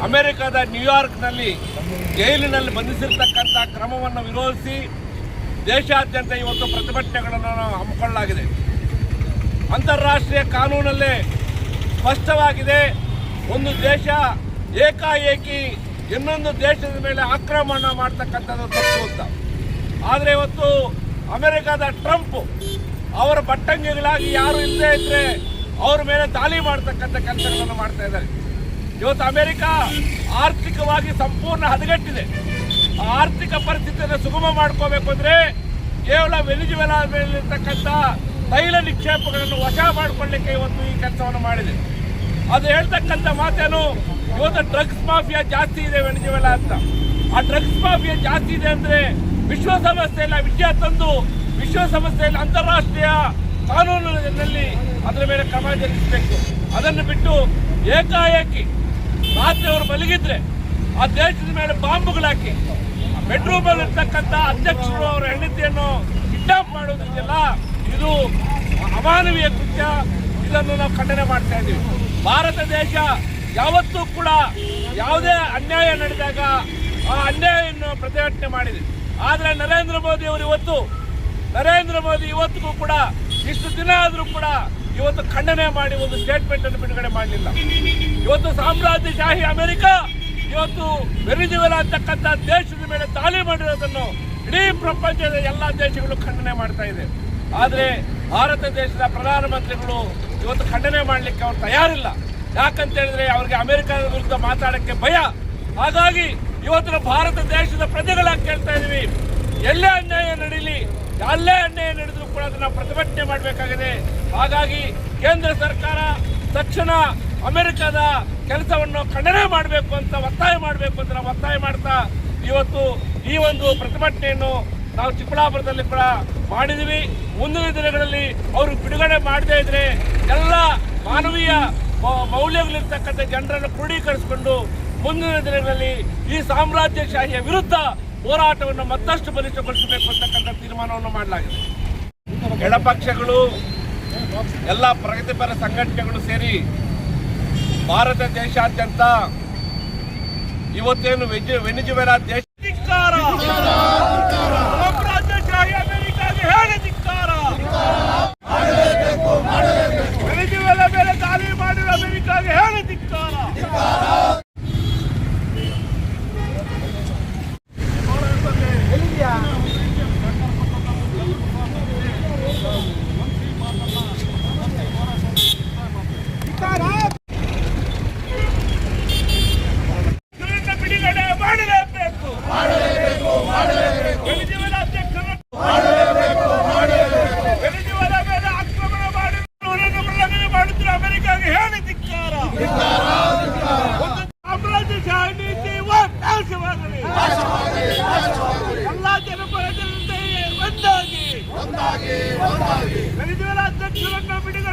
ಅಮೆರಿಕದ ನ್ಯೂಯಾರ್ಕ್ನಲ್ಲಿ ಜೈಲಿನಲ್ಲಿ ಬಂಧಿಸಿರ್ತಕ್ಕಂಥ ಕ್ರಮವನ್ನು ವಿರೋಧಿಸಿ ದೇಶಾದ್ಯಂತ ಇವತ್ತು ಪ್ರತಿಭಟನೆಗಳನ್ನು ಹಮ್ಮಿಕೊಳ್ಳಲಾಗಿದೆ. ಅಂತಾರಾಷ್ಟ್ರೀಯ ಕಾನೂನಲ್ಲೇ ಸ್ಪಷ್ಟವಾಗಿದೆ, ಒಂದು ದೇಶ ಏಕಾಏಕಿ ಇನ್ನೊಂದು ದೇಶದ ಮೇಲೆ ಆಕ್ರಮಣ ಮಾಡ್ತಕ್ಕಂಥದ್ದು ತಪ್ಪು ಅಂತ. ಆದರೆ ಇವತ್ತು ಅಮೆರಿಕದ ಟ್ರಂಪ್ ಅವರ ಬಟ್ಟಂಗಿಗಳಾಗಿ ಯಾರು ಇಲ್ಲದೇ ಇದ್ರೆ ಅವ್ರ ಮೇಲೆ ದಾಳಿ ಮಾಡ್ತಕ್ಕಂಥ ಕೆಲಸಗಳನ್ನು ಮಾಡ್ತಾ ಇದ್ದಾರೆ. ಇವತ್ತು ಅಮೆರಿಕ ಆರ್ಥಿಕವಾಗಿ ಸಂಪೂರ್ಣ ಹದಗೆಟ್ಟಿದೆ. ಆ ಆರ್ಥಿಕ ಪರಿಸ್ಥಿತಿಯನ್ನು ಸುಗಮ ಮಾಡ್ಕೋಬೇಕು ಅಂದರೆ ಕೇವಲ ವೆನಿಜುವೆಲಾ ಮೇಲಿರ್ತಕ್ಕಂಥ ತೈಲ ನಿಕ್ಷೇಪಗಳನ್ನು ವಶ ಮಾಡಿಕೊಳ್ಳಲಿಕ್ಕೆ ಇವತ್ತು ಈ ಕೆಲಸವನ್ನು ಮಾಡಿದೆ. ಅದು ಹೇಳ್ತಕ್ಕಂಥ ಮಾತೇನು, ಇವತ್ತು ಡ್ರಗ್ಸ್ ಮಾಫಿಯಾ ಜಾಸ್ತಿ ಇದೆ ವೆನಿಜುವೆಲಾ ಅಂತ. ಆ ಡ್ರಗ್ಸ್ ಮಾಫಿಯಾ ಜಾಸ್ತಿ ಇದೆ ಅಂದರೆ ವಿಶ್ವಸಂಸ್ಥೆಯಲ್ಲಿ ವಿಷಯ ತಂದು ವಿಶ್ವಸಂಸ್ಥೆಯಲ್ಲಿ ಅಂತಾರಾಷ್ಟ್ರೀಯ ಕಾನೂನಿನಲ್ಲಿ ಅದರ ಮೇಲೆ ಕ್ರಮ ಜರುಗಿಸಬೇಕು. ಅದನ್ನು ಬಿಟ್ಟು ಏಕಾಏಕಿ ರಾತ್ರಿ ಅವರು ಮಲಗಿದ್ರೆ ಆ ದೇಶದ ಮೇಲೆ ಬಾಂಬುಗಳಾಕಿ ಬೆಡ್ರೂಮಲ್ಲಿ ಇರ್ತಕ್ಕಂಥ ಅಧ್ಯಕ್ಷರು ಅವರ ಹೆಂಡತಿಯನ್ನು ಕಿಡ್ನಾಪ್ ಮಾಡೋದಿದೆಯಲ್ಲ, ಇದು ಅಮಾನವೀಯ ಕೃತ್ಯ. ಇದನ್ನು ನಾವು ಖಂಡನೆ ಮಾಡ್ತಾ ಇದ್ದೀವಿ. ಭಾರತ ದೇಶ ಯಾವತ್ತೂ ಕೂಡ ಯಾವುದೇ ಅನ್ಯಾಯ ನಡೆದಾಗ ಆ ಅನ್ಯಾಯವನ್ನು ಪ್ರತಿಭಟನೆ ಮಾಡಿದೆ. ಆದರೆ ನರೇಂದ್ರ ಮೋದಿ ಇವತ್ತಿಗೂ ಕೂಡ ಇಷ್ಟು ದಿನ ಆದರೂ ಕೂಡ ಇವತ್ತು ಖಂಡನೆ ಮಾಡಿ ಒಂದು ಸ್ಟೇಟ್ಮೆಂಟ್ ಅನ್ನು ಬಿಡುಗಡೆ ಮಾಡಲಿಲ್ಲ. ಇವತ್ತು ಸಾಮ್ರಾಜ್ಯಶಾಹಿ ಅಮೆರಿಕ ಇವತ್ತು ವೆನಿಜುವೆಲಾ ಅಂತಕ್ಕಂಥ ದೇಶದ ಮೇಲೆ ದಾಳಿ ಮಾಡಿರೋದನ್ನು ಇಡೀ ಪ್ರಪಂಚದ ಎಲ್ಲ ದೇಶಗಳು ಖಂಡನೆ ಮಾಡ್ತಾ ಇದೆ. ಆದರೆ ಭಾರತ ದೇಶದ ಪ್ರಧಾನಮಂತ್ರಿಗಳು ಇವತ್ತು ಖಂಡನೆ ಮಾಡಲಿಕ್ಕೆ ಅವ್ರು ತಯಾರಿಲ್ಲ. ಯಾಕಂತ ಹೇಳಿದ್ರೆ ಅವ್ರಿಗೆ ಅಮೆರಿಕದ ವಿರುದ್ಧ ಮಾತಾಡೋಕ್ಕೆ ಭಯ. ಹಾಗಾಗಿ ಇವತ್ತು ಭಾರತ ದೇಶದ ಪ್ರಜೆಗಳಾಗಿ ಕೇಳ್ತಾ ಇದೀವಿ, ಎಲ್ಲೇ ಅನ್ಯಾಯ ನಡೀಲಿ, ಎಲ್ಲೇ ಅನ್ಯಾಯ ನಡೆದರೂ ಕೂಡ ಅದನ್ನು ಪ್ರತಿಭಟನೆ ಮಾಡಬೇಕಾಗಿದೆ. ಹಾಗಾಗಿ ಕೇಂದ್ರ ಸರ್ಕಾರ ತಕ್ಷಣ ಅಮೆರಿಕದ ಕೆಲಸವನ್ನು ಖಂಡನೆ ಮಾಡಬೇಕು ಅಂತ ಒತ್ತಾಯ ಮಾಡಬೇಕು ಅಂತ ನಾವು ಒತ್ತಾಯ ಮಾಡ್ತಾ ಇವತ್ತು ಈ ಒಂದು ಪ್ರತಿಭಟನೆಯನ್ನು ನಾವು ಚಿಕ್ಕಬಳ್ಳಾಪುರದಲ್ಲಿ ಕೂಡ ಮಾಡಿದ್ದೀವಿ. ಮುಂದಿನ ದಿನಗಳಲ್ಲಿ ಅವರು ಬಿಡುಗಡೆ ಮಾಡದೇ ಇದ್ರೆ ಎಲ್ಲ ಮಾನವೀಯ ಮೌಲ್ಯಗಳಿರ್ತಕ್ಕಂಥ ಜನರನ್ನು ಕ್ರೋಢೀಕರಿಸಿಕೊಂಡು ಮುಂದಿನ ದಿನಗಳಲ್ಲಿ ಈ ಸಾಮ್ರಾಜ್ಯಶಾಹಿಯ ವಿರುದ್ಧ ಹೋರಾಟವನ್ನು ಮತ್ತಷ್ಟು ಬಲಿಷ್ಠಗೊಳಿಸಬೇಕು ಅಂತಕ್ಕಂಥ ತೀರ್ಮಾನವನ್ನು ಮಾಡಲಾಗಿದೆ. ಎಡಪಕ್ಷಗಳು ಎಲ್ಲ ಪ್ರಗತಿಪರ ಸಂಘಟನೆಗಳು ಸೇರಿ ಭಾರತ ದೇಶಾದ್ಯಂತ ಇವತ್ತೇನು ವೆನಿಜುವೆಲಾ ದೇಶ ಸಾಮ್ರಾಜ್ಯಶಾಹಿ ಅಮೆರಿಕಾಗೆ ಹೇಗೆ ಧಿಕ್ಕಾರ, ವೆನಿಜುವೆಲಾ ಮೇಲೆ ದಾಳಿ ಮಾಡಿರೋ ಅಮೆರಿಕಾಗೆ ಹೇಗೆ ಧಿಕ್ಕಾರ. ಎಲ್ಲ ಜನಪರ ಜನತೆ ಒಂದಾಗಿ ವೆನಿಜುವೆಲಾ ಅಧ್ಯಕ್ಷರನ್ನು ಬಿಡುಗಡೆ